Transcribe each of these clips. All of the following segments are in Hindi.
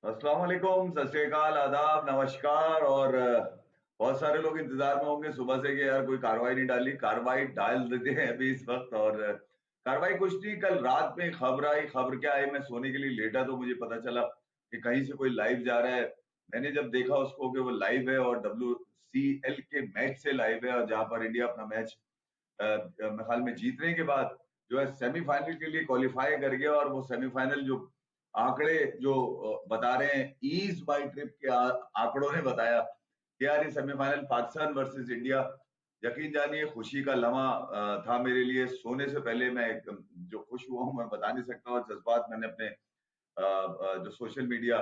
अस्सलाम वालेकुम, सत श्री अकाल, आदाब, नमस्कार। और बहुत सारे लोग इंतजार में होंगे सुबह से कि यार कोई कार्रवाई नहीं डाली। कार्रवाई डाल देते हैं अभी इस वक्त। और कार्रवाई कुछ नहीं, कल रात में खबर आई। खबर क्या आई, मैं सोने के लिए लेटा तो मुझे पता चला कि कहीं से कोई लाइव जा रहा है। मैंने जब देखा उसको कि वो लाइव है और WCL के मैच से लाइव है, और जहां पर इंडिया अपना मैच मेरे ख्याल में जीतने के बाद जो है सेमीफाइनल के लिए क्वालिफाई कर गया। और वो सेमीफाइनल जो आंकड़े जो बता रहे हैं, ईज बाय ट्रिप के आंकड़ों ने बताया कि यार ये सेमीफाइनल पाकिस्तान वर्सेस इंडिया, यकीन जानिए खुशी का लम्हा था मेरे लिए। सोने से पहले मैं एकदम जो खुश हुआ हूं मैं बता नहीं सकता। और जज्बात मैंने अपने जो सोशल मीडिया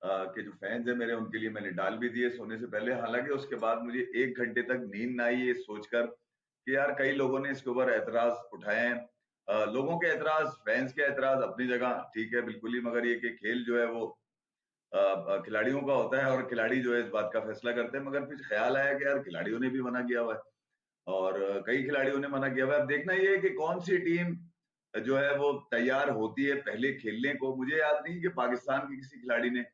के जो फैंस हैं मेरे, उनके लिए मैंने डाल भी दिए सोने से पहले। हालांकि उसके बाद मुझे 1 घंटे तक नींद ना आई ये सोचकर कि यार कई लोगों ने इसके ऊपर एतराज उठाए हैं। लोगों के एतराज, फैंस के एतराज अपनी जगह ठीक है बिल्कुल ही, मगर ये कि खेल जो है वो खिलाड़ियों का होता है और खिलाड़ी जो है इस बात का फैसला करते हैं। मगर फिर ख्याल आया कि यार खिलाड़ियों ने भी मना किया हुआ है, और कई खिलाड़ियों ने मना किया हुआ है। अब देखना ये है कि कौन सी टीम जो है वो तैयार होती है पहले खेलने को। मुझे याद नहीं कि पाकिस्तान के किसी खिलाड़ी ने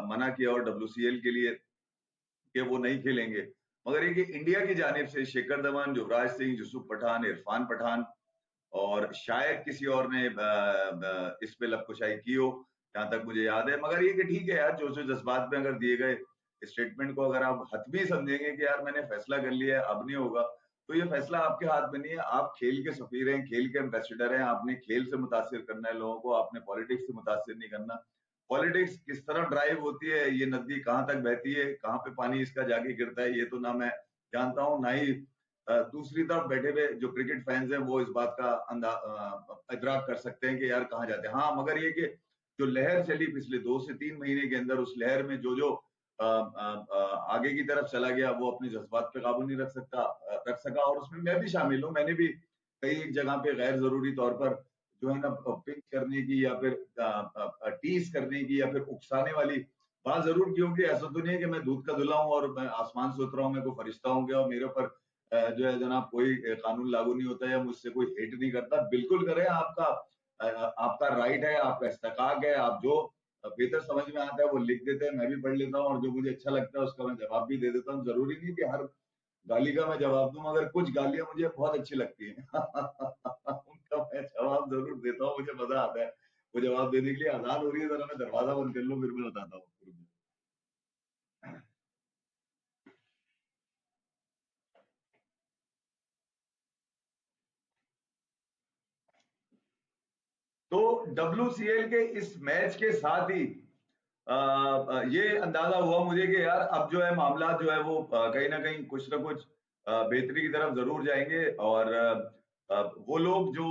मना किया और WCL के लिए कि वो नहीं खेलेंगे। मगर ये कि इंडिया की जानिब से शिखर धवन, युवराज सिंह, यूसुफ पठान, इरफान पठान और शायद किसी और ने इस पे लपकुशाई की हो, जहां तक मुझे याद है। मगर ये कि ठीक है यार, जो जो जज्बात में अगर दिए गए स्टेटमेंट को अगर आप हतमी समझेंगे कि यार मैंने फैसला कर लिया है अब नहीं होगा, तो ये फैसला आपके हाथ में नहीं है। आप खेल के सफीर हैं, खेल के एम्बेसडर हैं। आपने खेल से मुतासिर करना है लोगों को, आपने पॉलिटिक्स से मुतासिर नहीं करना। पॉलिटिक्स किस तरह ड्राइव होती है, ये नदी कहाँ तक बहती है, कहाँ पे पानी इसका जाके गिरता है, ये तो ना मैं जानता हूँ ना ही दूसरी तरफ बैठे हुए जो क्रिकेट फैंस हैं वो इस बात का इदराक कर सकते हैं कि यार कहाँ जाते हैं। हाँ, मगर ये कि जो लहर चली पिछले 2 से 3 महीने के अंदर, उस लहर में जो जो आगे की तरफ चला गया वो अपने जज्बात पे काबू नहीं रख सका। और उसमें मैं भी शामिल हूँ। मैंने भी कई जगह पे गैर जरूरी तौर पर जो है ना पिंच करने की या फिर टीज करने की या फिर उकसाने वाली बात जरूर की होगी। ऐसा तो नहीं है कि मैं दूध का धुला हूं और मैं आसमान से उतरा हूं, मैं कोई फरिश्ता हूं गया और मेरे ऊपर जो है जनाब कोई कानून लागू नहीं होता या मुझसे कोई हेट नहीं करता। बिल्कुल करें, आपका आपका राइट है, आपका इस्तेकाक है। आप जो बेहतर समझ में आता है वो लिख देते हैं, मैं भी पढ़ लेता हूँ, और जो मुझे अच्छा लगता है उसका मैं जवाब भी दे देता हूँ। जरूरी नहीं कि हर गाली का मैं जवाब दूं, मगर कुछ गालियां मुझे बहुत अच्छी लगती हैं उनका मैं जवाब जरूर देता हूँ, मुझे मजा आता है वो जवाब देने के लिए। आजाद हो रही है, जरा मैं दरवाजा बंद कर लूं फिर मैं बताता हूँ। तो WCL के इस मैच के साथ ही ये अंदाजा हुआ मुझे कि यार अब जो है मामला जो है वो कहीं ना कुछ बेहतरी की तरफ जरूर जाएंगे। और वो लोग जो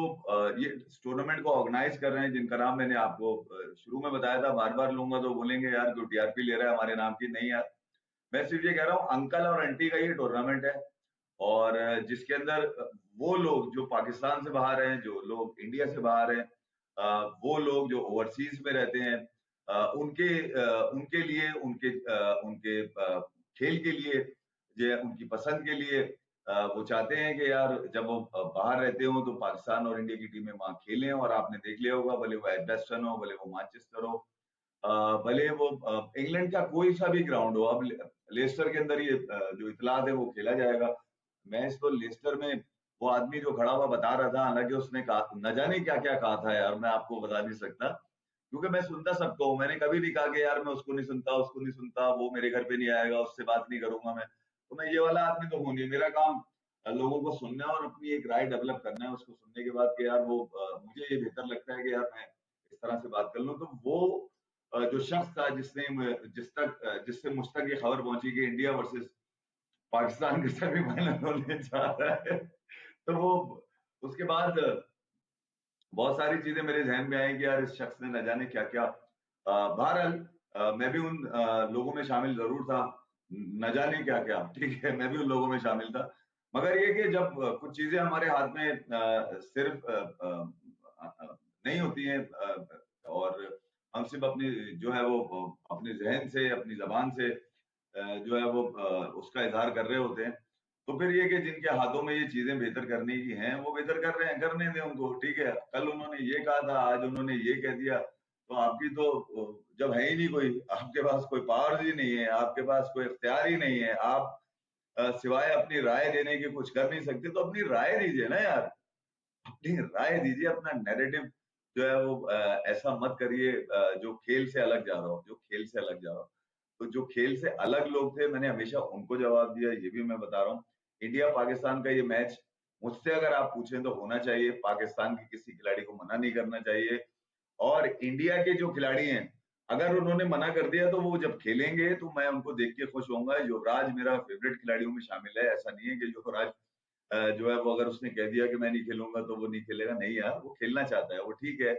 ये टूर्नामेंट को ऑर्गेनाइज कर रहे हैं, जिनका नाम मैंने आपको शुरू में बताया था, बार बार लूंगा तो बोलेंगे यार जो TRP ले रहा है हमारे नाम की। नहीं यार, मैं सिर्फ ये कह रहा हूँ अंकल और आंटी का ये टूर्नामेंट है। और जिसके अंदर वो लोग जो पाकिस्तान से बाहर हैं, जो लोग इंडिया से बाहर हैं, वो लोग जो ओवरसीज में रहते हैं, उनके लिए, उनके खेल के लिए, जो उनकी पसंद के लिए, वो चाहते हैं कि यार जब वो बाहर रहते हो तो पाकिस्तान और इंडिया की टीमें वहां खेलें। और आपने देख लिया होगा, भले वो एडबेस्टन हो, भले वो मैनचेस्टर हो, भले वो इंग्लैंड का कोई सा भी ग्राउंड हो। अब लेस्टर के अंदर ये जो इतलात है वो खेला जाएगा। मैच तो लेस्टर में वो आदमी जो खड़ा हुआ बता रहा था, हालांकि उसने कहा न जाने क्या क्या कहा था यार, मैं आपको बता नहीं सकता क्योंकि मैं सुनता सबको हूँ। मैंने कभी नहीं कहा कि यार मैं उसको नहीं सुनता, उसको नहीं सुनता, वो मेरे घर पे नहीं आएगा, उससे बात नहीं करूंगा मैं। तो मैं ये वाला आदमी तो हूँ नहीं। मेरा काम लोगों को सुनना है और अपनी एक राय डेवलप करना है। उसको सुनने के बाद कि यार वो मुझे ये बेहतर लगता है कि यार मैं इस तरह से बात कर लूं। तो वो जो शख्स था जिससे मुझ तक ये खबर पहुंची कि इंडिया वर्सेस पाकिस्तान के सेमीफाइनल होने जा रहा है, तो वो उसके बाद बहुत सारी चीजें मेरे जहन में आई कि यार इस शख्स ने न जाने क्या क्या। बहरहाल मैं भी उन लोगों में शामिल जरूर था, न जाने क्या क्या, ठीक है, मैं भी उन लोगों में शामिल था। मगर ये कि जब कुछ चीजें हमारे हाथ में सिर्फ नहीं होती हैं, और हम सिर्फ अपनी जो है वो अपने जहन से, अपनी जबान से जो है वो उसका इजहार कर रहे होते हैं, तो फिर ये कि जिनके हाथों में ये चीजें बेहतर करने की हैं वो बेहतर कर रहे हैं, करने दें उनको। ठीक है, कल उन्होंने ये कहा था, आज उन्होंने ये कह दिया, तो आपकी तो जब है ही नहीं कोई, आपके पास कोई पावर ही नहीं है, आपके पास कोई इख्तियार ही नहीं है, आप सिवाय अपनी राय देने के कुछ कर नहीं सकते, तो अपनी राय दीजिए ना यार, अपनी राय दीजिए, अपना नैरेटिव जो है वो ऐसा मत करिए जो खेल से अलग जा रहा हो, जो खेल से अलग जा रहा हो। तो जो खेल से अलग लोग थे, मैंने हमेशा उनको जवाब दिया, ये भी मैं बता रहा हूँ। इंडिया पाकिस्तान का ये मैच मुझसे अगर आप पूछें तो होना चाहिए, पाकिस्तान के किसी खिलाड़ी को मना नहीं करना चाहिए। और इंडिया के जो खिलाड़ी हैं, अगर उन्होंने मना कर दिया तो वो जब खेलेंगे तो मैं उनको देख के खुश होऊंगा। युवराज मेरा फेवरेट खिलाड़ियों में शामिल है, ऐसा नहीं है कि युवराज जो है वो अगर उसने कह दिया कि मैं नहीं खेलूंगा तो वो नहीं खेलेगा, नहीं यार, वो खेलना चाहता है, वो ठीक है।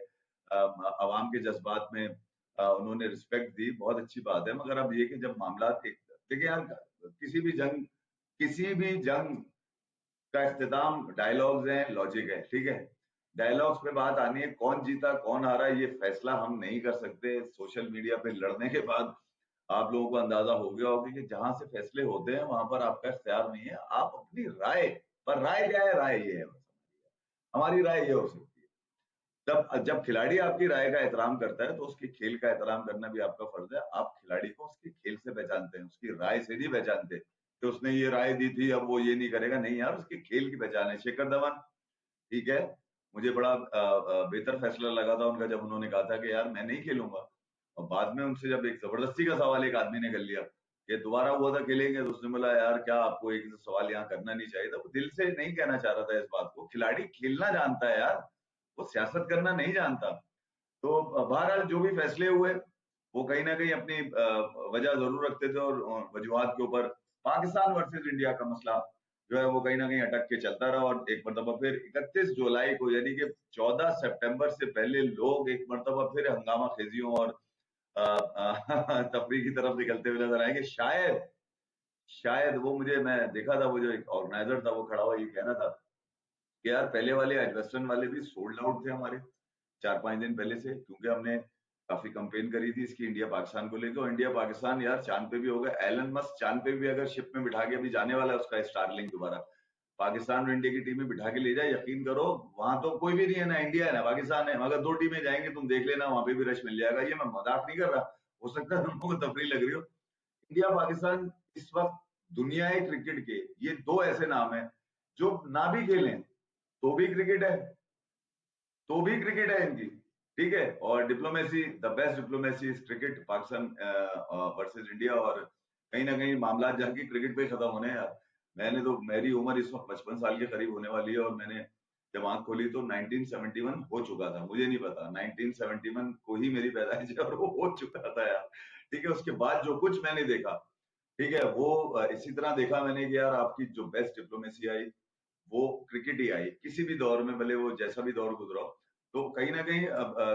अवाम के जज्बात में उन्होंने रिस्पेक्ट दी, बहुत अच्छी बात है। मगर अब ये कि जब मामला देखिए यार, किसी भी जंग का इख्तिताम डायलॉग्स हैं, लॉजिक है, ठीक है। डायलॉग्स पे बात आनी है, कौन जीता कौन हारा ये फैसला हम नहीं कर सकते। सोशल मीडिया पे लड़ने के बाद आप लोगों को अंदाजा हो गया होगा कि जहां से फैसले होते हैं वहां पर आपका इख्तियार नहीं है, आप अपनी राय, पर राय क्या है, राय ये है बस, हमारी राय ये हो सकती है। तब जब खिलाड़ी आपकी राय का एहतराम करता है तो उसके खेल का एहतराम करना भी आपका फर्ज है। आप खिलाड़ी को उसके खेल से पहचानते हैं, उसकी राय से नहीं पहचानते कि उसने ये राय दी थी अब वो ये नहीं करेगा, नहीं यार, उसके खेल की पहचान है। शेखर धवन, ठीक है, मुझे बड़ा बेहतर फैसला लगा था उनका जब उन्होंने कहा था कि यार मैं नहीं खेलूंगा। और बाद में उनसे जब एक जबरदस्ती का सवाल एक आदमी ने कर लिया कि दोबारा हुआ था खेलेंगे, तो उसने बोला यार क्या आपको एक सवाल यहाँ करना नहीं चाहिए था। वो दिल से नहीं कहना चाह रहा था इस बात को, खिलाड़ी खेलना जानता है यार, वो सियासत करना नहीं जानता। तो बहरहाल जो भी फैसले हुए वो कहीं ना कहीं अपनी वजह जरूर रखते थे, और वजूहत के ऊपर पाकिस्तान वर्सेस इंडिया का मसला जो है वो कहीं ना कहीं अटक के चलता रहा। और एक मरतबा फिर 31 जुलाई को, यानी कि 14 सितंबर से पहले लोग एक मरतबा फिर हंगामा खेजियों और तफरी की तरफ निकलते हुए नजर आएंगे। शायद शायद वो मुझे, मैं देखा था वो जो एक ऑर्गेनाइजर था वो खड़ा हुआ ये कहना था कि यार पहले वाले वेस्टर्न वाले भी सोल्ड आउट थे हमारे 4-5 दिन पहले से, क्योंकि हमने काफी कंपेन करी थी इसकी इंडिया पाकिस्तान को लेकर। और इंडिया पाकिस्तान यार चांद पे भी होगा, एलन मस्क चांद पे भी अगर शिप में बिठा के अभी जाने वाला है उसका स्टारलिंक दोबारा, पाकिस्तान और इंडिया की टीमें बिठा के ले जाए, यकीन करो वहां तो कोई भी नहीं है, ना इंडिया है ना पाकिस्तान है, मगर 2 टीमें जाएंगे, तुम देख लेना वहां पे भी रश मिल जाएगा। ये मैं मजाक नहीं कर रहा, हो सकता है तुम लोगों को तफरी लग रही हो। इंडिया पाकिस्तान इस वक्त दुनिया क्रिकेट के ये दो ऐसे नाम है जो ना भी खेलें तो भी क्रिकेट है, तो भी क्रिकेट है इनकी, ठीक है। और diplomacy, the best diplomacy is cricket, Pakistan versus India. और कहीं ना कहीं मामला जाके क्रिकेट पे खत्म होने हैं यार। मैंने तो, मेरी उम्र इस वक्त 55 साल के करीब होने वाली है, और मैंने जब आंख खोली तो 1971 हो चुका था, मुझे नहीं पता 1971 को ही मेरी पैदाइश है और वो हो चुका था यार, ठीक है। उसके बाद जो कुछ मैंने देखा, ठीक है, वो इसी तरह देखा मैंने कि यार आपकी जो बेस्ट डिप्लोमेसी आई वो क्रिकेट ही आई, किसी भी दौर में, भले वो जैसा भी दौर गुजरा हो। तो कहीं ना कहीं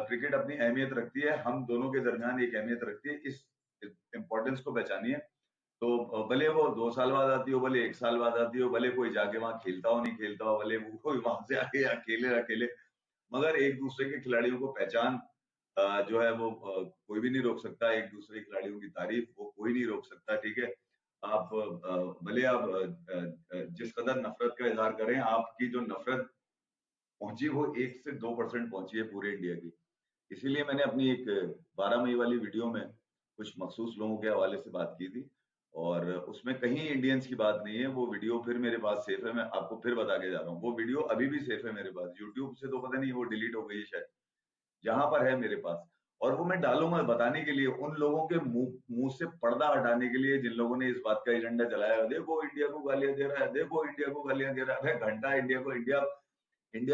क्रिकेट अपनी अहमियत रखती है, हम दोनों के दरमियान एक अहमियत रखती है, इस इम्पोर्टेंस को पहचानिए। तो भले वो 2 साल बाद आती हो, भले 1 साल बाद आती हो, भले कोई जाके वहां खेलता हो नहीं खेलता हो, भले वो कोई वहां से आके अकेले अकेले, मगर एक दूसरे के खिलाड़ियों को पहचान जो है वो कोई भी नहीं रोक सकता, एक दूसरे खिलाड़ियों की तारीफ वो कोई नहीं रोक सकता, ठीक है। आप भले आप जिस कदर नफरत का इजहार करें, आपकी जो नफरत पहुंची वो 1 से 2% पहुंची है पूरे इंडिया की। इसीलिए मैंने अपनी एक 12 मई वाली वीडियो में कुछ मखसूस लोगों के हवाले से बात की थी, और उसमें कहीं इंडियंस की बात नहीं है। वो वीडियो फिर मेरे पास सेफ है, मैं आपको फिर बता के जा रहा हूँ, वो वीडियो अभी भी सेफ है मेरे पास, यूट्यूब से तो पता नहीं वो डिलीट हो गई है शायद, जहां पर है मेरे पास। और वो मैं डालूंगा बताने के लिए, उन लोगों के मुंह से पर्दा हटाने के लिए जिन लोगों ने इस बात का एजेंडा चलाया, देखो इंडिया को गालियां दे रहा है, देखो इंडिया को गालियां दे रहा है। घंटा इंडिया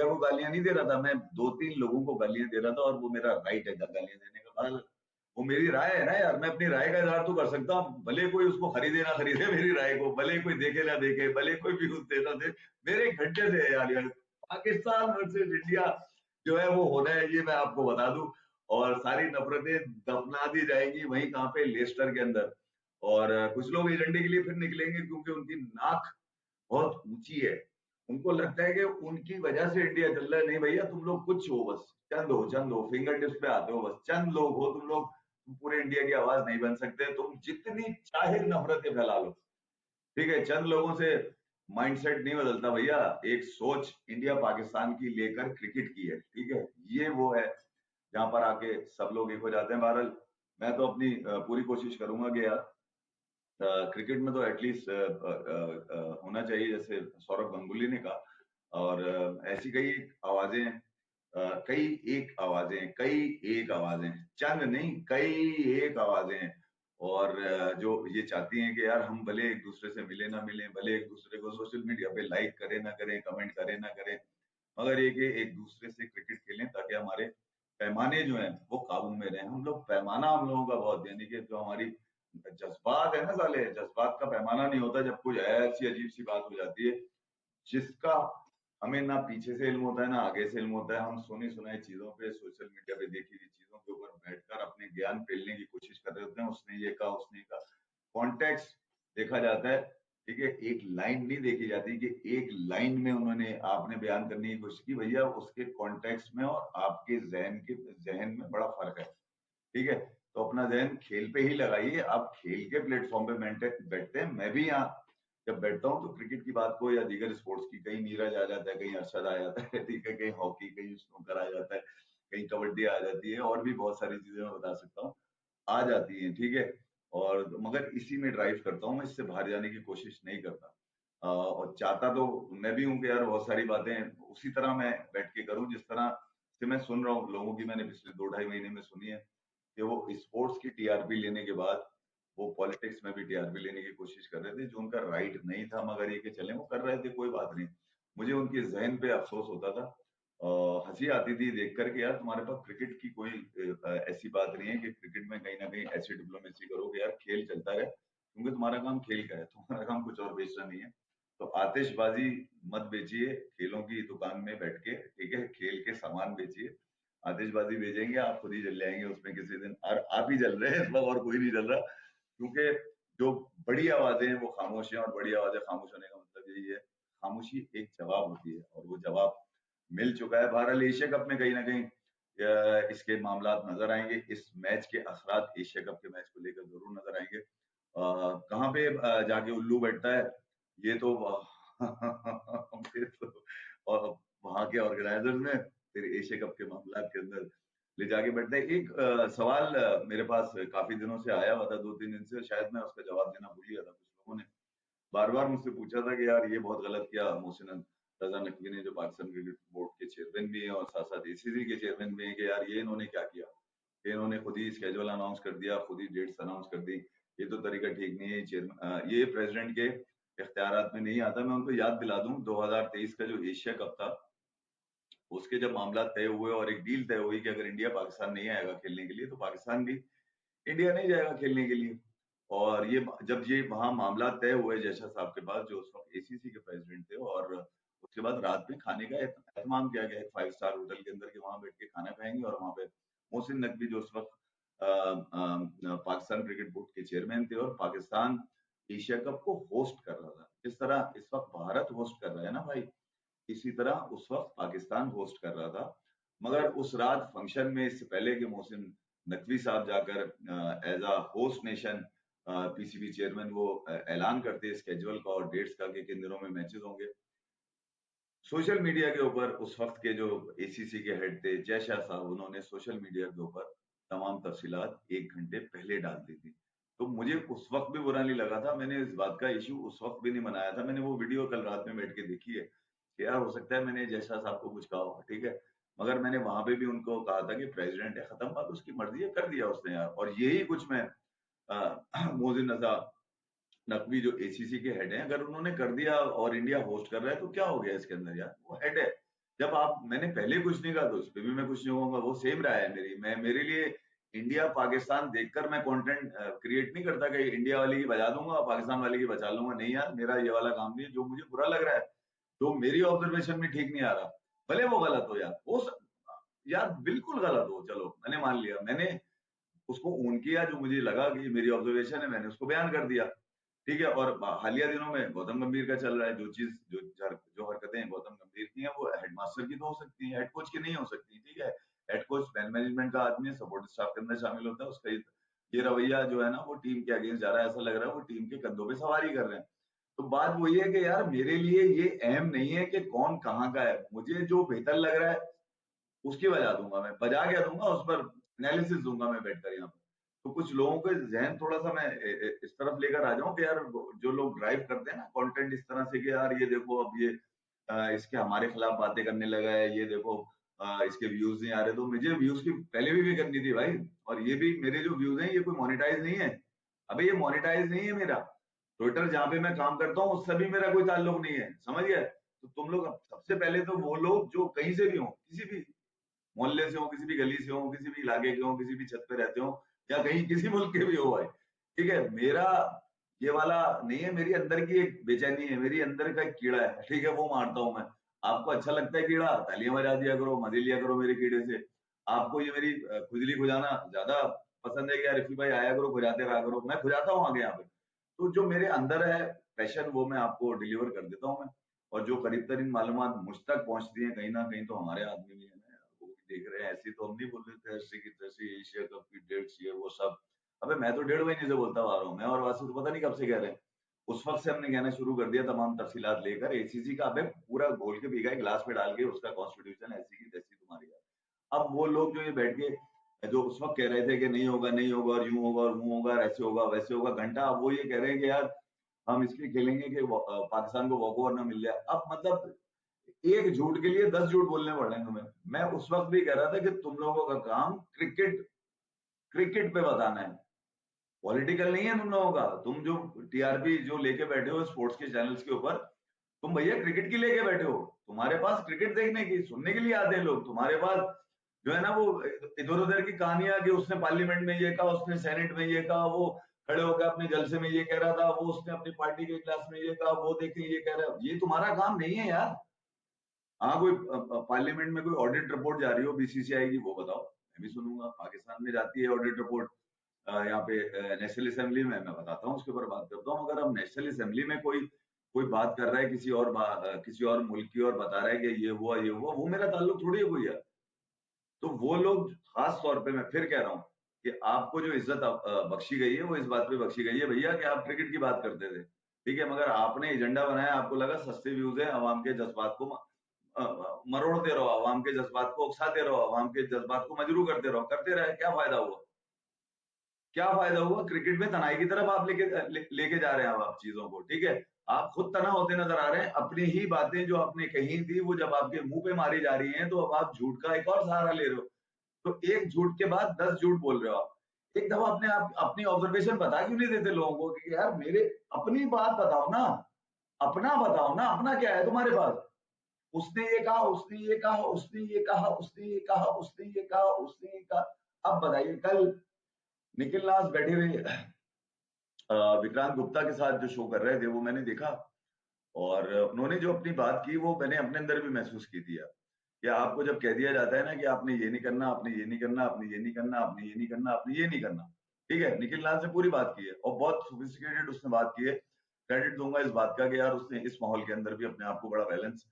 को गालियां नहीं दे रहा था मैं, 2-3 लोगों को गालियां दे रहा था, और वो मेरा राइट है गालियां देने का। बहरहाल वो मेरी राय है ना यार, मैं अपनी राय का इजहार तो कर सकता हूँ, भले कोई उसको खरीदे ना खरीदे मेरी राय को, भले कोई देखे ना देखे, भले कोई व्यूज दे ना दे, मेरे एक घंटे से है यार। पाकिस्तान वर्सेस इंडिया जो है वो होना है, ये मैं आपको बता दूं। और सारी नफरतें दफना दी जाएंगी वहीं, कहाँ पे, लेस्टर के अंदर। और कुछ लोग एजेंडे के लिए फिर निकलेंगे, क्योंकि उनकी नाक बहुत ऊंची है, उनको लगता है कि उनकी वजह से इंडिया चल रहा है। नहीं भैया, तुम लोग कुछ हो, बस चंद हो, फिंगर टिप्स पे आते हो, बस चंद लोग हो तुम लोग, तुम पूरे इंडिया की आवाज नहीं बन सकते, तुम जितनी चाहे नफरतें फैला लो, ठीक है। चंद लोगों से माइंडसेट नहीं बदलता भैया, एक सोच इंडिया पाकिस्तान की लेकर क्रिकेट की है, ठीक है, ये वो है। जहां पर आके सब लोग एक हो जाते हैं। बहरहाल मैं तो अपनी पूरी कोशिश करूंगा कि यार क्रिकेट में तो एटलीस्ट होना चाहिए, जैसे सौरभ गंगुली ने कहा। और ऐसी कई आवाजें कई एक आवाजें, चंद नहीं कई एक आवाजें हैं। और जो ये चाहती हैं कि यार हम भले एक दूसरे से मिले ना मिले, भले एक दूसरे को सोशल मीडिया पे लाइक करें ना करें, कमेंट करें ना करें, मगर ये कि एक दूसरे से क्रिकेट खेलें ताकि हमारे पैमाने जो हैं वो काबू में रहें। हम लोग पैमाना हम लोगों का बहुत, यानी कि जो हमारी जज्बात है ना साले, जज्बात का पैमाना नहीं होता जब कुछ ऐसी अजीब सी बात हो जाती है जिसका हमें ना पीछे से इल्म होता है ना आगे से इल्म होता है। हम सुनी सुनाई चीजों पे, सोशल मीडिया पे देखी हुई चीजों के ऊपर बैठकर अपने ज्ञान फैलने की कोशिश कर रहे होते हैं। उसने ये कहा, उसने ये कहा, कॉन्टेक्स्ट देखा जाता है। ठीक है, एक लाइन नहीं देखी जाती कि एक लाइन में उन्होंने आपने बयान करने की कोशिश की, भैया उसके कॉन्टेक्स्ट में और आपके जहन में बड़ा फर्क है। ठीक है, तो अपना जहन खेल पे ही लगाइए। आप खेल के प्लेटफॉर्म पे बैठते हैं। मैं भी यहाँ जब बैठता हूँ तो क्रिकेट की बात को या दीगर स्पोर्ट्स की, कहीं नीरज आ जाता है, कहीं अरशद आ जाता है, ठीक है, कहीं हॉकी, कहीं स्नूकर आ जाता है, कहीं कबड्डी आ जाती है, और भी बहुत सारी चीजें मैं बता सकता हूँ आ जाती हैं। ठीक है, और मगर इसी में ड्राइव करता हूँ मैं, इससे बाहर जाने की कोशिश नहीं करता। और चाहता तो मैं भी हूँ कि यार बहुत सारी बातें उसी तरह मैं बैठ के करूँ जिस तरह से मैं सुन रहा हूँ लोगों की। मैंने पिछले 2 ढाई महीने में सुनी है कि वो स्पोर्ट्स की टीआरपी लेने के बाद वो पॉलिटिक्स में भी टीआरपी लेने की कोशिश कर रहे थे, जो उनका राइट नहीं था, मगर ये कि चले वो कर रहे थे, कोई बात नहीं। मुझे उनके जहन पे अफसोस होता था और हंसी आती थी देख कर कि यार तुम्हारे पास क्रिकेट की कोई ऐसी बात नहीं है कि क्रिकेट में कहीं ना कहीं ऐसी डिप्लोमेसी करो कि यार खेल चलता रहे, क्योंकि तुम्हारा काम खेल का है, तुम्हारा काम कुछ और बेचना नहीं है। तो आतिशबाजी मत बेचिए खेलों की दुकान में बैठ के, ठीक है, खेल के सामान बेचिए। आतिशबाजी बेचेंगे आप खुद ही जल जाएंगे उसमें किसी दिन, और आप ही जल रहे हैं इस वक्त और कोई नहीं जल रहा। क्योंकि जो बड़ी आवाजें हैं वो खामोश हैं, और बड़ी आवाजें खामोश होने का मतलब यही है, खामोशी एक जवाब होती है, और वो जवाब मिल चुका है। बहरहाल एशिया कप में कहीं ना कहीं इसके मामला नजर आएंगे। इस मैच के असरात एशिया कप के मैच को लेकर जरूर नजर आएंगे। कहाँ पे जाके उल्लू बैठता है ये तो ये तो और वहां के ऑर्गेनाइजर्स में फिर एशिया कप के मामला के अंदर ले जाके बैठता है। एक सवाल मेरे पास काफी दिनों से आया हुआ था, 2 3 दिन से, शायद मैं उसका जवाब देना भूल गया था। कुछ लोगों ने बार बार मुझसे पूछा था कि यार ये बहुत गलत किया मोहसिन रजा नकवी ने, जो पाकिस्तान क्रिकेट बोर्ड के चेयरमैन भी हैं और साथ साथ एसीसी के चेयरमैन भी हैं, कि यार ये इन्होंने क्या किया, कि इन्होंने खुद ही स्केड्यूल अनाउंस कर दिया, खुद ही डेट्स अनाउंस कर दी। ये तो तरीका ठीक नहीं है। चेयरमैन ये प्रेसिडेंट के इख्तियारात में नहीं आता। मैं उनको याद दिला दूं, 2023 का जो एशिया कप था उसके जब मामला तय हुए और एक डील तय हुई कि अगर इंडिया पाकिस्तान नहीं आएगा खेलने के लिए तो पाकिस्तान भी इंडिया नहीं जाएगा खेलने के लिए। और ये जब ये वहां मामला तय हुए जयशा साहब के पास, जो उस वक्त एसीसी के प्रेसिडेंट थे, और उसके बाद रात में खाने का एहतमाम किया गया एक 5 स्टार होटल के अंदर, कि वहां बैठ के खाना खाएंगे। और वहां पे मोहसिन नकवी जो उस वक्त पाकिस्तान क्रिकेट बोर्ड के चेयरमैन थे, और पाकिस्तान एशिया कप को होस्ट कर रहा था। जिस तरह इस वक्त भारत होस्ट कर रहा है ना भाई, इसी तरह उस वक्त पाकिस्तान होस्ट कर रहा था। मगर उस रात फंक्शन में, इससे पहले कि मोहसिन नकवी साहब जाकर as a host nation PCB chairman वो ऐलान करते स्केड्यूल का और डेट्स का कि किन दिनों में मैचेस होंगे, सोशल मीडिया के ऊपर उस वक्त के जो एसीसी के हेड थे जय शाह साहब, उन्होंने सोशल मीडिया के ऊपर तमाम तफसीलात 1 घंटे पहले डाल दी थी। तो मुझे उस वक्त भी बुरा नहीं लगा था, मैंने इस बात का इशू उस वक्त भी नहीं मनाया था। मैंने वो वीडियो कल रात में बैठ के देखी है कि यार हो सकता है मैंने जय शाह साहब को कुछ कहा होगा, ठीक है, मगर मैंने वहां पे भी उनको कहा था कि प्रेसिडेंट है, खत्म बात, उसकी मर्जी है, कर दिया उसने यार। और यही कुछ मैं मोहसिन नजा नकवी जो एसीसी के हेड हैं, अगर उन्होंने कर दिया और इंडिया होस्ट कर रहा है तो क्या हो गया इसके अंदर यार, वो हेड है। जब आप, मैंने पहले कुछ नहीं कहा तो उस पर भी मैं कुछ नहीं कहूंगा, वो सेम राय है मेरी। मैं, मेरे लिए इंडिया पाकिस्तान देखकर मैं कंटेंट क्रिएट नहीं करता कि इंडिया वाली की बजा दूंगा और पाकिस्तान वाली की बचा लूंगा। नहीं यार, मेरा ये वाला काम नहीं है। जो मुझे बुरा लग रहा है, जो मेरी ऑब्जर्वेशन में ठीक नहीं आ रहा, भले वो गलत हो यार, वो यार बिल्कुल गलत हो, चलो मैंने मान लिया, मैंने उसको ओन किया, जो मुझे लगा कि मेरी ऑब्जर्वेशन है मैंने उसको बयान कर दिया, ठीक है। और हालिया दिनों में गौतम गंभीर का चल रहा है, जो चीज जो हरकतें गौतम गंभीर की हैं वो हेडमास्टर की तो हो सकती है, हेड कोच की नहीं हो सकती, ठीक है। हेड कोच मैनेजमेंट का आदमी है, सपोर्ट स्टाफ के अंदर शामिल होता है, उसका ये रवैया जो है ना वो टीम के अगेंस्ट जा रहा है, ऐसा लग रहा है वो टीम के कंधों पे सवारी कर रहे हैं। तो बात वही है कि यार मेरे लिए ये अहम नहीं है कि कौन कहाँ का है, मुझे जो बेहतर लग रहा है उसकी बजा दूंगा, मैं बजा क्या दूंगा, उस पर एनालिसिस दूंगा मैं बैठकर यहाँ पे। तो कुछ लोगों के जहन थोड़ा सा मैं इस तरफ लेकर आ जाऊं कि यार जो लोग ड्राइव करते हैं ना कंटेंट इस तरह से कि यार ये देखो अब ये इसके हमारे खिलाफ बातें करने लगा है, ये देखो इसके व्यूज नहीं आ रहे, तो मुझे व्यूज की पहले भी करनी थी भाई। और ये भी मेरे जो व्यूज हैं ये कोई मोनेटाइज नहीं है। अबे ये मोनेटाइज नहीं है मेरा। ट्विटर जहां पे मैं काम करता हूँ उससे भी मेरा कोई ताल्लुक नहीं है, समझ गए। तो तुम लोग सबसे पहले तो वो लोग जो कहीं से भी हो, किसी भी मोहल्ले से हो, किसी भी गली से हो, किसी भी इलाके के हो, किसी भी छत पे रहते हो, या कहीं किसी मुल्क के भी हो भाई, ठीक है, मेरा ये वाला नहीं है। मेरी अंदर की एक बेचैनी है, मेरी अंदर का एक कीड़ा है, ठीक है, वो मारता हूँ मैं। आपको अच्छा लगता है कीड़ा, तालियां बजा दिया करो, मजे लिया करो मेरे कीड़े से। आपको ये मेरी खुजली खुजाना ज्यादा पसंद है कि यार रफी भाई आया करो, खुजाते रहा करो, मैं खुजाता हूँ आगे यहाँ पे। तो जो मेरे अंदर है पैशन, वो मैं आपको डिलीवर कर देता हूँ मैं। और जो करीब तरीन मालूमात मुझ तक पहुंचती है कहीं ना कहीं, तो हमारे आदमी भी है ना, वो भी देख रहे हैं। ऐसी तो हम नहीं बोल रहे थे ऐसे की तैसी एशिया कप की डेट्स ये वो सब। अबे मैं तो 1.5 महीने से बोलता आ रहा हूँ, मैं और वासु तो पता नहीं कब से कह रहे हैं। उस वक्त से हमने कहना शुरू कर दिया, तमाम तफसीलात लेकर एसीसी का। अबे पूरा घोल के पी गए गिलास में डाल के, उसका कॉन्स्टिट्यूशन ऐसी की तैसी तुम्हारी है। अब वो लोग जो ये बैठ के जो उस वक्त कह रहे थे कि नहीं होगा नहीं होगा और यूं होगा और वो होगा, ऐसे होगा वैसे होगा, घंटा अब वो ये कह रहे हैं कि यार हम इसलिए खेलेंगे कि पाकिस्तान को वॉकओवर ना मिल जाए। अब मतलब एक झूठ के लिए 10 झूठ बोलने पड़ रहे हैं तुम्हें। मैं उस वक्त भी कह रहा था कि तुम लोगों का काम क्रिकेट क्रिकेट पे बताना है, पॉलिटिकल नहीं है तुम लोगों का। तुम जो टीआरपी जो लेके बैठे हो स्पोर्ट्स के चैनल्स के ऊपर, तुम भैया क्रिकेट की लेके बैठे हो। तुम्हारे पास क्रिकेट देखने की सुनने के लिए आते हैं लोग तुम्हारे पास। जो है ना वो इधर उधर की कहानियां कि उसने पार्लियामेंट में ये कहा, उसने सेनेट में ये कहा, वो खड़े होकर अपने जलसे में ये कह रहा था, वो उसने अपनी पार्टी के इजलास में ये कहा, वो देखें ये कह रहा है। ये तुम्हारा काम नहीं है यार। हाँ कोई पार्लियामेंट में कोई ऑडिट रिपोर्ट जा रही हो बीसीसीआई की, वो बताओ, मैं भी सुनूंगा। पाकिस्तान में जाती है ऑडिट रिपोर्ट यहाँ पे नेशनल असेंबली में, मैं बताता हूँ, उसके ऊपर बात करता हूँ। अगर हम नेशनल असेंबली में कोई कोई बात कर रहा है किसी और मुल्क की और बता रहा है कि ये हुआ, वो मेरा ताल्लुक थोड़ी है कोई यार। तो वो लोग खास तौर पे, मैं फिर कह रहा हूँ कि आपको जो इज्जत बख्शी गई है वो इस बात पे बख्शी गई है भैया कि आप क्रिकेट की बात करते थे, ठीक है, मगर आपने एजेंडा बनाया, आपको लगा सस्ते व्यूज है, अवाम के जज्बात को मरोड़ते रहो, अवाम के जज्बात को उकसाते रहो, अवाम के जज्बात को मजरू करते रहो, करते रहे, क्या फायदा हुआ? क्या फायदा हुआ? क्रिकेट में तनाई की तरफ आप लेके जा रहे हैं अब आप चीजों को, ठीक है। आप खुद तना होते नजर आ रहे हैं। अपनी ही बातें जो आपने कही थी वो जब आपके मुंह पे मारी जा रही हैं, तो अब आप झूठ का एक और सहारा ले रहे हो। तो एक झूठ के बाद 10 झूठ बोल रहे हो आप। एक दफा अपने आप अपनी ऑब्जर्वेशन बता क्यों नहीं देते लोगों को कि यार मेरे अपनी बात बताओ ना, अपना बताओ ना, अपना क्या है तुम्हारे पास? उसने ये कहा, उसने ये कहा, उसने ये कहा, उसने ये कहा, उसने ये कहा, उसने ये कहा। अब बताइए, कल निखिल नाथ बैठे हुए विक्रांत गुप्ता के साथ जो शो कर रहे थे वो मैंने देखा। और उन्होंने जो अपनी बात की वो मैंने अपने अंदर भी महसूस की थी यार। कि आपको जब कह दिया जाता है ना कि आपने ये नहीं करना, आपने ये नहीं करना, आपने ये नहीं करना, आपने ये नहीं करना, आपने ये नहीं करना, ठीक है। निखिल लाल से पूरी बात की है और बहुत सोफिस्टिकेटेड उसने बात की है। क्रेडिट दूंगा इस बात का कि यार उसने इस माहौल के अंदर भी अपने आप को बड़ा बैलेंस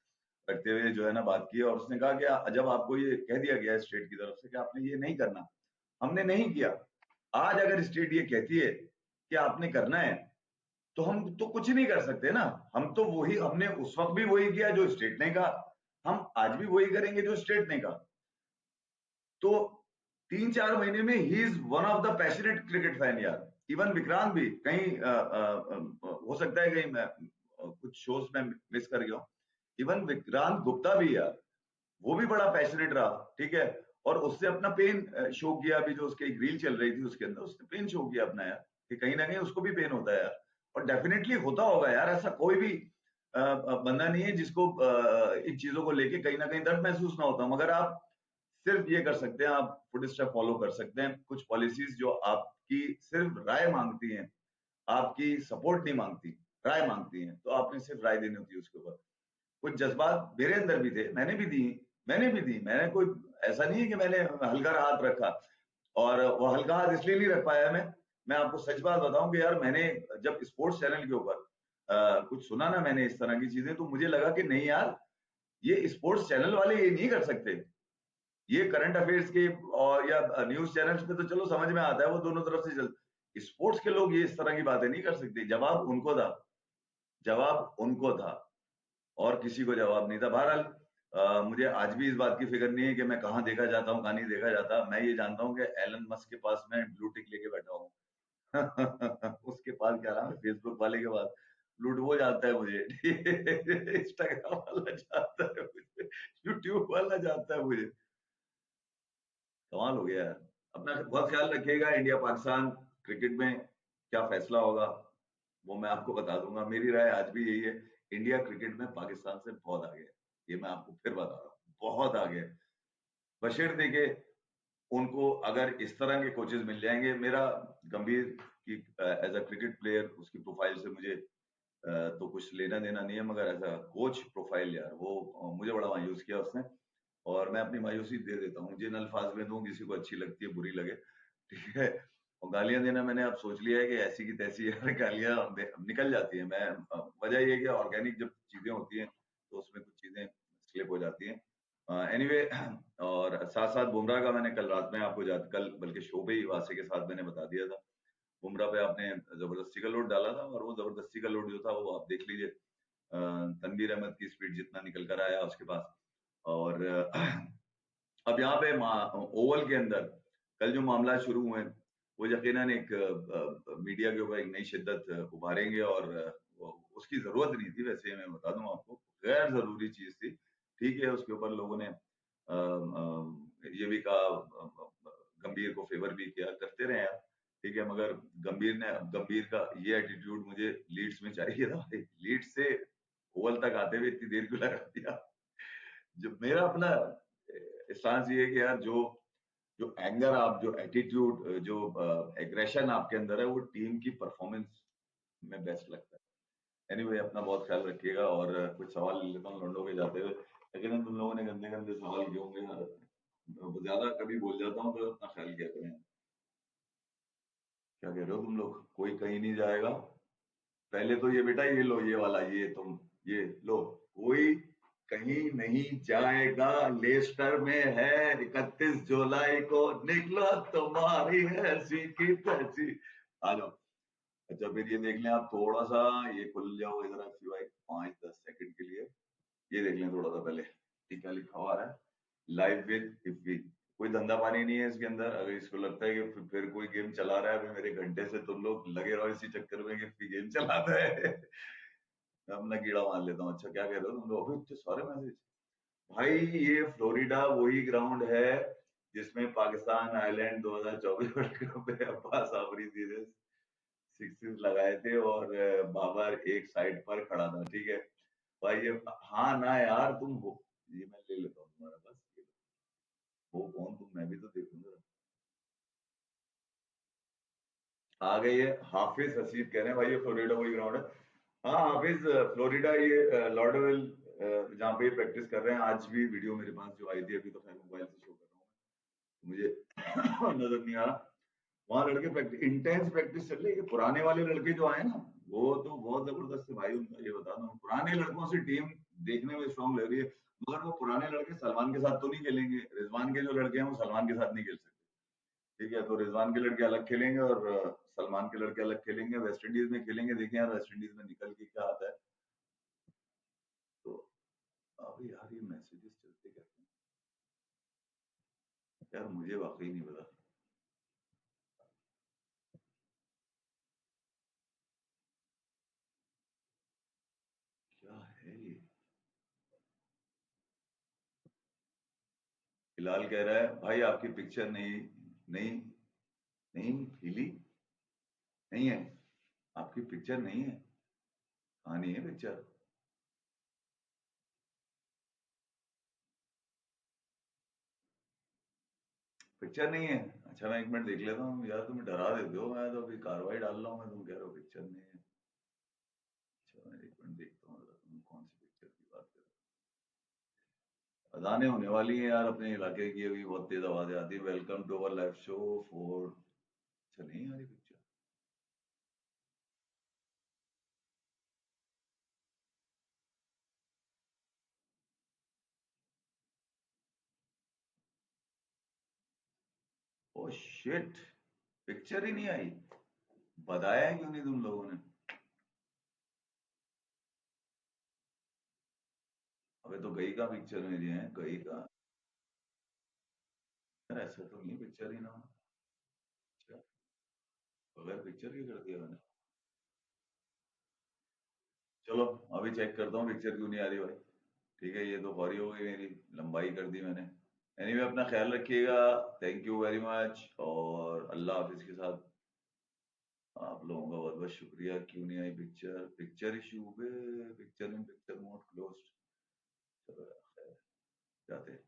रखते हुए जो है ना बात की है। और उसने कहा कि जब आपको ये कह दिया गया है स्टेट की तरफ से कि आपने ये नहीं करना, हमने नहीं किया। आज अगर स्टेट ये कहती है कि आपने करना है, तो हम तो कुछ नहीं कर सकते ना। हम तो वही, हमने उस वक्त भी वही किया जो स्टेट ने कहा, हम आज भी वही करेंगे जो स्टेट ने कहा। तो 3-4 महीने में he is one of the passionate cricket fan यार। इवन विक्रांत भी कहीं हो सकता है कहीं मैं कुछ शोज में मिस कर गया हूँ। इवन विक्रांत गुप्ता भी यार, वो भी बड़ा पैशनेट रहा, ठीक है। और उससे अपना पेन शो किया। अभी जो उसकी एक रील चल रही थी उसके अंदर उसने पेन शो किया अपना यार, कि कहीं ना कहीं उसको भी पेन होता है यार। और डेफिनेटली होता होगा यार, ऐसा कोई भी बंदा नहीं है जिसको इन चीजों को लेके कहीं ना कहीं दर्द महसूस ना होता। मगर आप सिर्फ ये कर सकते हैं, आप फुट स्टेप फॉलो कर सकते हैं। कुछ पॉलिसीज जो आपकी सिर्फ राय मांगती हैं, आपकी सपोर्ट नहीं मांगती, राय मांगती हैं, तो आपने सिर्फ राय देनी होती है उसके ऊपर। कुछ जज्बात मेरे अंदर भी थे, मैंने भी दी। मैंने कोई ऐसा नहीं है कि मैंने हल्का हाथ रखा। और वो हल्का हाथ इसलिए नहीं रख पाया मैं आपको सच बात बताऊं कि यार मैंने जब स्पोर्ट्स चैनल के ऊपर कुछ सुना ना मैंने इस तरह की चीजें, तो मुझे लगा कि नहीं यार, ये स्पोर्ट्स चैनल वाले ये नहीं कर सकते। ये करंट अफेयर्स के और या न्यूज चैनल्स पे तो चलो समझ में आता है, वो दोनों तरफ से चल। स्पोर्ट्स के लोग ये इस तरह की बातें नहीं कर सकते। जवाब उनको था, जवाब उनको था, और किसी को जवाब नहीं था। बहरहाल मुझे आज भी इस बात की फिक्र नहीं है कि मैं कहाँ देखा जाता हूँ, कहाँ नहीं देखा जाता। मैं ये जानता हूँ कि एलन मस्क के पास मैं ब्लू टिक लेके बैठा हूँ। उसके पास क्या नाम है, फेसबुक वाले के पास ब्लू वो जाता है मुझे। इंस्टाग्राम वाला जाता है मुझे, यूट्यूब वाला जाता है मुझे। कमाल हो गया यार। अपना बहुत ख्याल रखिएगा। इंडिया पाकिस्तान क्रिकेट में क्या फैसला होगा वो मैं आपको बता दूंगा। मेरी राय आज भी यही है, इंडिया क्रिकेट में पाकिस्तान से बहुत आगे है। ये मैं आपको फिर बता रहा हूँ, बहुत आगे है। बशर्ते के उनको अगर इस तरह के कोचेस मिल जाएंगे। मेरा गंभीर की एज अ क्रिकेट प्लेयर उसकी प्रोफाइल से मुझे तो कुछ लेना देना नहीं है, मगर एज अ कोच प्रोफाइल यार वो मुझे बड़ा मायूस किया उसने। और मैं अपनी मायूसी दे देता हूँ, जिन अल्फाज में दूं, किसी को अच्छी लगती है बुरी लगे, ठीक है। और गालियां देना मैंने अब सोच लिया है कि ऐसी की तैसी यार गालियां निकल जाती है। मैं वजह ये है कि ऑर्गेनिक जब चीजें होती हैं तो उसमें कुछ चीजें स्लिप हो जाती हैं। एनीवे और साथ साथ बुमराह का मैंने कल रात में आपको कल बल्कि शो पे ही वासे के साथ मैंने बता दिया था। बुमराह पे आपने जबरदस्ती का लोड डाला था, और वो जबरदस्ती का लोड जो था वो आप देख लीजिए। तनवीर अहमद की स्पीड जितना निकल कर आया उसके पास। और अब यहाँ पे ओवल के अंदर कल जो मामला शुरू हुए वो यकीनन एक मीडिया के ऊपर एक नई शिद्दत उभारेंगे। और उसकी जरूरत नहीं थी, वैसे मैं बता दूं आपको, गैर जरूरी चीज थी। ठीक है, उसके ऊपर लोगों ने ये भी कहा, गंभीर को फेवर भी किया, करते रहे यार, ठीक है। मगर गंभीर का ये एटीट्यूड मुझे लीड्स में चाहिए था भाई। लीड्स से ओवल तक आते हुए इतनी देर क्यों लगा दिया। जो मेरा अपना स्टांस ये है कि यार जो जो एंगर, आप जो एटीट्यूड, जो एग्रेशन आपके अंदर है, वो टीम की परफॉर्मेंस में बेस्ट लगता है। एनीवे अपना बहुत ख्याल रखिएगा। और कुछ सवाल ले लेता हूँ लौंडों के जाते हुए, लेकिन तुम लोगों ने गंदे गंदे सवाल किए होंगे यार। ज्यादा कभी बोल जाता हूँ तो अपना ख्याल किया करें। क्या कह रहे हो तुम लोग? कोई कहीं नहीं जाएगा? पहले तो ये बेटा, ये लो, ये वाला, ये तुम, ये लो। कोई कहीं नहीं जाएगा, लेस्टर में है 31 जुलाई को, निकलो तुम्हारी ऐसी की तैसी। आ जाओ। अच्छा फिर ये देख लें आप थोड़ा सा, ये खुल जाओ इधर सिवाय 5-10 सेकंड के लिए। ये देख लें थोड़ा सा पहले, ठीक है, लिखा हुआ है लाइव विद इफ्फी। कोई धंधा पानी नहीं है इसके अंदर। अगर इसको लगता है कि फिर कोई गेम चला रहा है, अभी मेरे घंटे से तुम लोग लगे रहो इसी चक्कर में कि इफ्फी गेम चलाता है। मैं अपना कीड़ा मान लेता हूँ। अच्छा क्या कह रहे हो तुम लोग? अभी इतने सारे मैसेज। भाई ये फ्लोरिडा वही ग्राउंड है जिसमें पाकिस्तान आयरलैंड 2024 वर्ल्ड कप में अब्बास आफरीदी ने सिक्सेस लगाए थे, और बाबर एक साइड पर खड़ा था, ठीक है। भाई ये हाँ ना यार तुम हो, ये मैं ले लेता हूँ तुम्हारा, बस ये हो कौन तुम, मैं भी तो देखूंगा। आ गई है हाफिज हसीब, कह रहे हैं भाई ये फ्लोरिडा वही ग्राउंड है। हाँ हाफिज, फ्लोरिडा ये लॉर्डरविल जहाँ पे प्रैक्टिस कर रहे हैं। आज भी वीडियो मेरे पास जो आई थी, अभी तो खैर मोबाइल से शो कर रहा हूँ, मुझे नजर नहीं आ रहा। वहां लड़के प्रैक्टिस, इंटेंस प्रैक्टिस चल रही है। पुराने वाले लड़के जो आए ना, वो तो बहुत जबरदस्त है भाई। उनका ये बता दूं, पुराने लड़कों से टीम देखने में स्ट्रांग लग रही है। मगर वो पुराने लड़के सलमान के साथ तो नहीं खेलेंगे। रिजवान के जो लड़के हैं वो सलमान के साथ नहीं खेल सकते, ठीक है। तो रिजवान के लड़के अलग खेलेंगे और सलमान के लड़के अलग खेलेंगे, वेस्ट इंडीज में खेलेंगे। देखें यार वेस्ट इंडीज में निकल के क्या आता है। तो अब यार ये मैसेजेस चलते कहते हैं यार, मुझे वाकई नहीं पता क्या है ये। हिलाल कह रहा है भाई आपकी पिक्चर नहीं, नहीं, नहीं हिली, नहीं है, आपकी पिक्चर नहीं है। कहाँ नहीं है पिक्चर? पिक्चर नहीं है? अच्छा मैं एक मिनट देख लेता हूँ यार, तुम डरा देते हो। मैं तो अभी कार्रवाई डाल रहा हूँ, मैं तुम कह रहे हो पिक्चर नहीं है। अच्छा मैं एक मिनट देखता हूँ जरा, तुम कौन सी पिक्चर की बात कर रहे हो। अजानें होने वाली है यार अपने इलाके की, अभी बहुत तेज आवाजें आती है। Welcome to our live show for. अच्छा नहीं आ रही पिक्चर। ओ शिट, पिक्चर ही नहीं आई। बताया क्यों नहीं तुम लोगों ने? अबे तो गई का पिक्चर मेरी है, गई का। यार ऐसा तो नहीं, पिक्चर ही ना हो। अच्छा, बगैर पिक्चर की कर दिया मैंने। चलो, अभी चेक करता हूँ पिक्चर क्यों नहीं आ रही भाई। ठीक है, ये तो फौरी हो गई मेरी, लंबाई कर दी मैंने। एनीवे, अपना ख्याल रखिएगा। थैंक यू वेरी मच, और अल्लाह हाफिज के साथ। आप लोगों का बहुत बहुत शुक्रिया। क्यों नहीं आई पिक्चर, पिक्चर इशू पे, picture in picture mode closed. चलो यार, खैर, जाते हैं।